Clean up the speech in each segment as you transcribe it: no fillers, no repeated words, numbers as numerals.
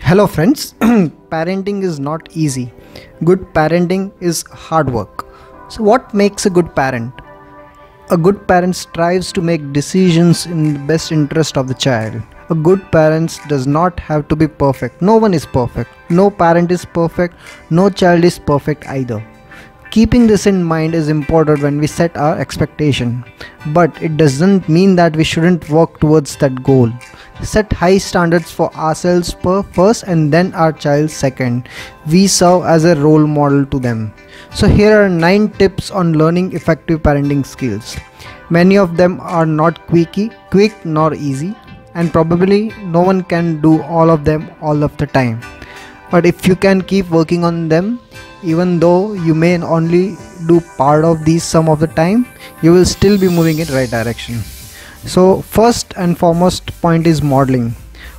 Hello friends, parenting is not easy. Good parenting is hard work. So what makes a good parent? A good parent strives to make decisions in the best interest of the child. A good parent does not have to be perfect. No one is perfect. No parent is perfect. No child is perfect either. Keeping this in mind is important when we set our expectation, but it doesn't mean that we shouldn't work towards that goal. Set high standards for ourselves first and then our child second. We serve as a role model to them. So here are 9 tips on learning effective parenting skills. Many of them are not quick nor easy, and probably no one can do all of them all of the time. But if you can keep working on them, even though you may only do part of these some of the time, you will still be moving in right direction. So first and foremost point is modeling.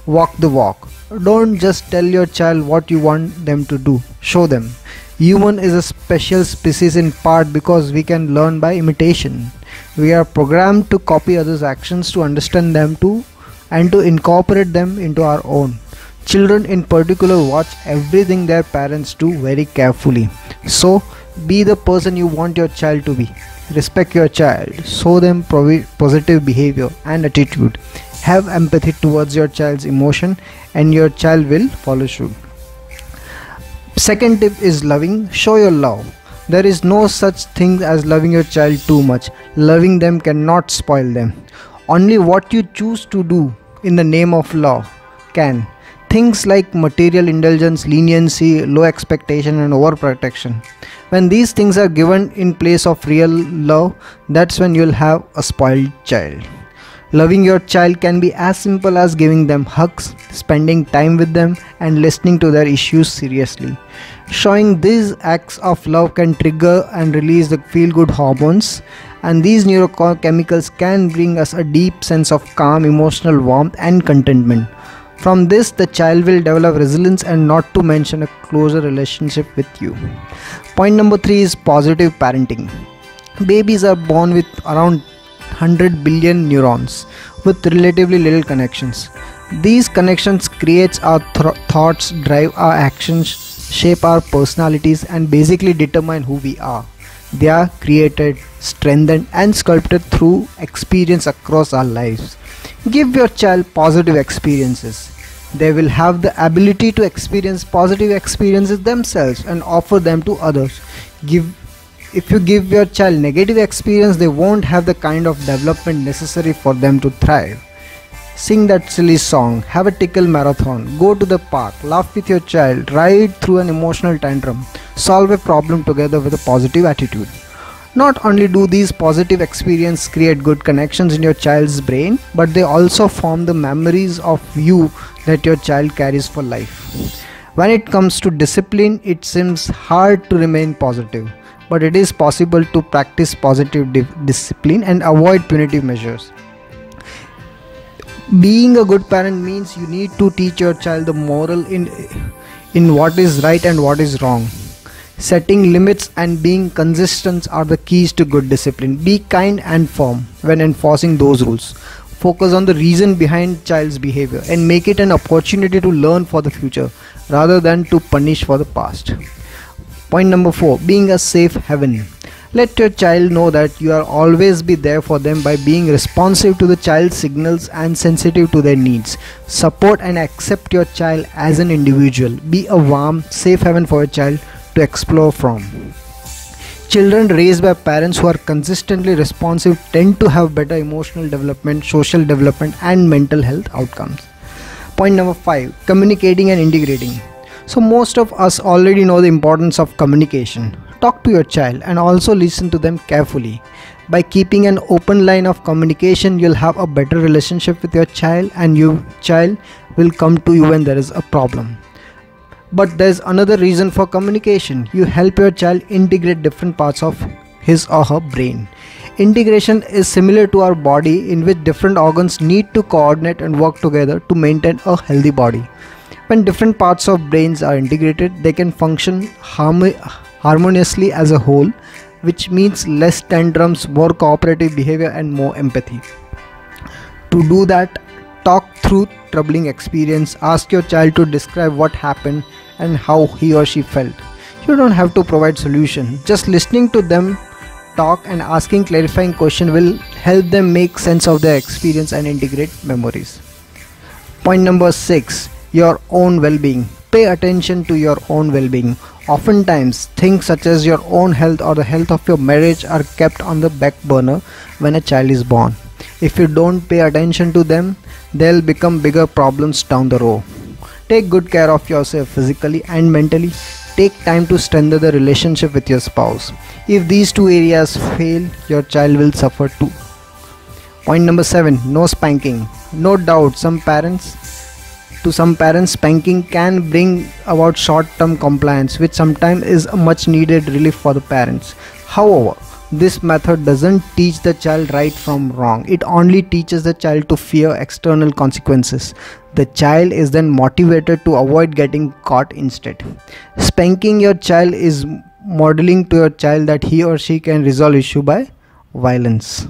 Walk the walk. Don't just tell your child what you want them to do. Show them. Human is a special species in part because we can learn by imitation. We are programmed to copy others' actions, to understand them too, and to incorporate them into our own. Children in particular watch everything their parents do very carefully. So be the person you want your child to be. Respect your child. Show them positive behavior and attitude. Have empathy towards your child's emotion, and your child will follow suit. Second tip is loving. Show your love. There is no such thing as loving your child too much. Loving them cannot spoil them. Only what you choose to do in the name of love can. Things like material indulgence, leniency, low expectation and overprotection. When these things are given in place of real love, that's when you'll have a spoiled child. Loving your child can be as simple as giving them hugs, spending time with them and listening to their issues seriously. Showing these acts of love can trigger and release the feel-good hormones, and these neurochemicals can bring us a deep sense of calm, emotional warmth and contentment. From this, the child will develop resilience and not to mention a closer relationship with you. Point number 3 is positive parenting. Babies are born with around 100 billion neurons with relatively little connections. These connections create our thoughts, drive our actions, shape our personalities and basically determine who we are. They are created, strengthened and sculpted through experience across our lives. Give your child positive experiences. They will have the ability to experience positive experiences themselves and offer them to others. If you give your child negative experience, they won't have the kind of development necessary for them to thrive. Sing that silly song, have a tickle marathon, go to the park, laugh with your child, ride through an emotional tantrum, solve a problem together with a positive attitude. Not only do these positive experiences create good connections in your child's brain, but they also form the memories of you that your child carries for life. When it comes to discipline, it seems hard to remain positive, but it is possible to practice positive discipline and avoid punitive measures. Being a good parent means you need to teach your child the moral in what is right and what is wrong. Setting limits and being consistent are the keys to good discipline. Be kind and firm when enforcing those rules. Focus on the reason behind child's behavior and make it an opportunity to learn for the future rather than to punish for the past. Point number 4, being a safe haven. Let your child know that you are always be there for them by being responsive to the child's signals and sensitive to their needs. Support and accept your child as an individual. Be a warm, safe haven for your child to explore from. Children raised by parents who are consistently responsive tend to have better emotional development, social development and mental health outcomes. Point number 5, communicating and integrating. So most of us already know the importance of communication. Talk to your child and also listen to them carefully. By keeping an open line of communication, you'll have a better relationship with your child and your child will come to you when there is a problem. But there's another reason for communication. You help your child integrate different parts of his or her brain. Integration is similar to our body, in which different organs need to coordinate and work together to maintain a healthy body. When different parts of brains are integrated, they can function harmoniously as a whole, which means less tantrums, more cooperative behavior and more empathy. To do that, Talk through troubling experience. Ask your child to describe what happened and how he or she felt. You don't have to provide solution. Just listening to them talk and asking clarifying questions will help them make sense of their experience and integrate memories. Point number 6. Your own well-being. Pay attention to your own well-being. Oftentimes, things such as your own health or the health of your marriage are kept on the back burner when a child is born. If you don't pay attention to them, they'll become bigger problems down the road. Take good care of yourself physically and mentally. Take time to strengthen the relationship with your spouse. If these two areas fail, your child will suffer too. Point number 7. No spanking. No doubt, some parents, spanking can bring about short-term compliance, which sometimes is a much needed relief for the parents. However, this method doesn't teach the child right from wrong. It only teaches the child to fear external consequences. The child is then motivated to avoid getting caught instead. Spanking your child is modeling to your child that he or she can resolve issue by violence.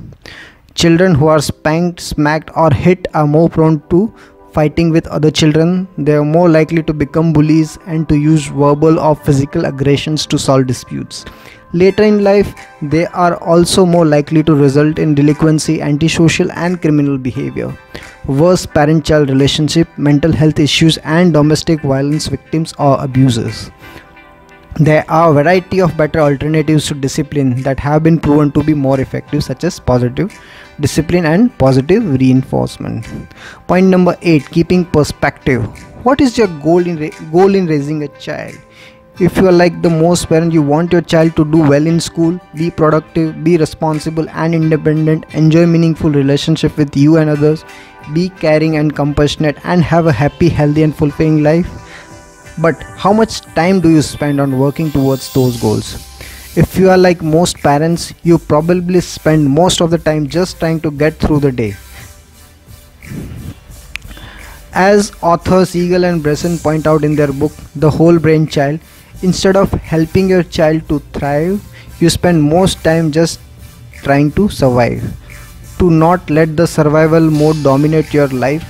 Children who are spanked, smacked or hit are more prone to fighting with other children. They are more likely to become bullies and to use verbal or physical aggressions to solve disputes. Later in life, they are also more likely to result in delinquency, antisocial and criminal behavior. Worse parent-child relationship, mental health issues and domestic violence victims or abusers. There are a variety of better alternatives to discipline that have been proven to be more effective, such as positive discipline and positive reinforcement. Point number 8. Keeping perspective. What is your goal in raising a child? If you are like the most parent, you want your child to do well in school, be productive, be responsible and independent, enjoy meaningful relationship with you and others, be caring and compassionate and have a happy, healthy and fulfilling life. But how much time do you spend on working towards those goals? If you are like most parents, you probably spend most of the time just trying to get through the day. As authors Siegel and Bresson point out in their book, The Whole Brain Child, instead of helping your child to thrive, you spend most time just trying to survive. Do not let the survival mode dominate your life.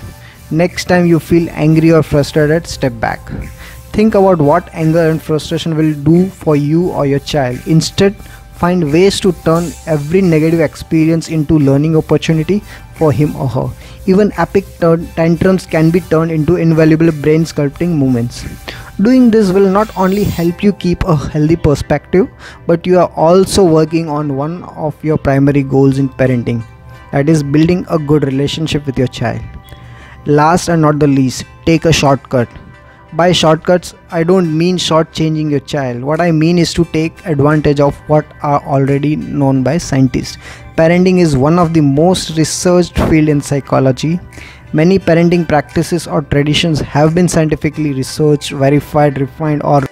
Next time you feel angry or frustrated, step back. Think about what anger and frustration will do for you or your child. Instead, find ways to turn every negative experience into learning opportunity for him or her. Even epic tantrums can be turned into invaluable brain sculpting moments. Doing this will not only help you keep a healthy perspective, but you are also working on one of your primary goals in parenting, that is building a good relationship with your child. Last and not the least, take a shortcut. By shortcuts, I don't mean shortchanging your child. What I mean is to take advantage of what are already known by scientists. Parenting is one of the most researched fields in psychology. Many parenting practices or traditions have been scientifically researched, verified, refined, or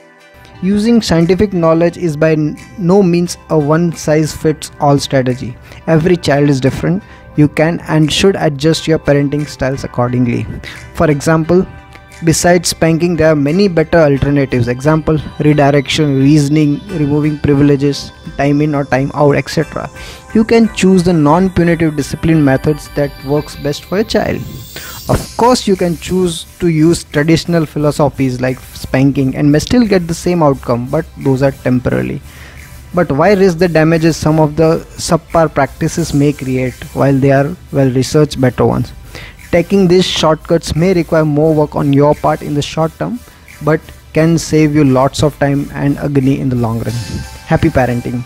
using scientific knowledge is by no means a one-size-fits-all strategy. Every child is different. You can and should adjust your parenting styles accordingly. For example, besides spanking, there are many better alternatives. Example, redirection, reasoning, removing privileges, time in or time out, etc. You can choose the non-punitive discipline methods that works best for your child. Of course, you can choose to use traditional philosophies like spanking and may still get the same outcome, but those are temporary. But why risk the damages some of the subpar practices may create while they are well-researched better ones? Taking these shortcuts may require more work on your part in the short term, but can save you lots of time and agony in the long run. Happy parenting.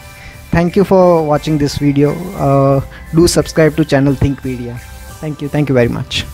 Thank you for watching this video. Do subscribe to channel Thinkpedia. Thank you very much.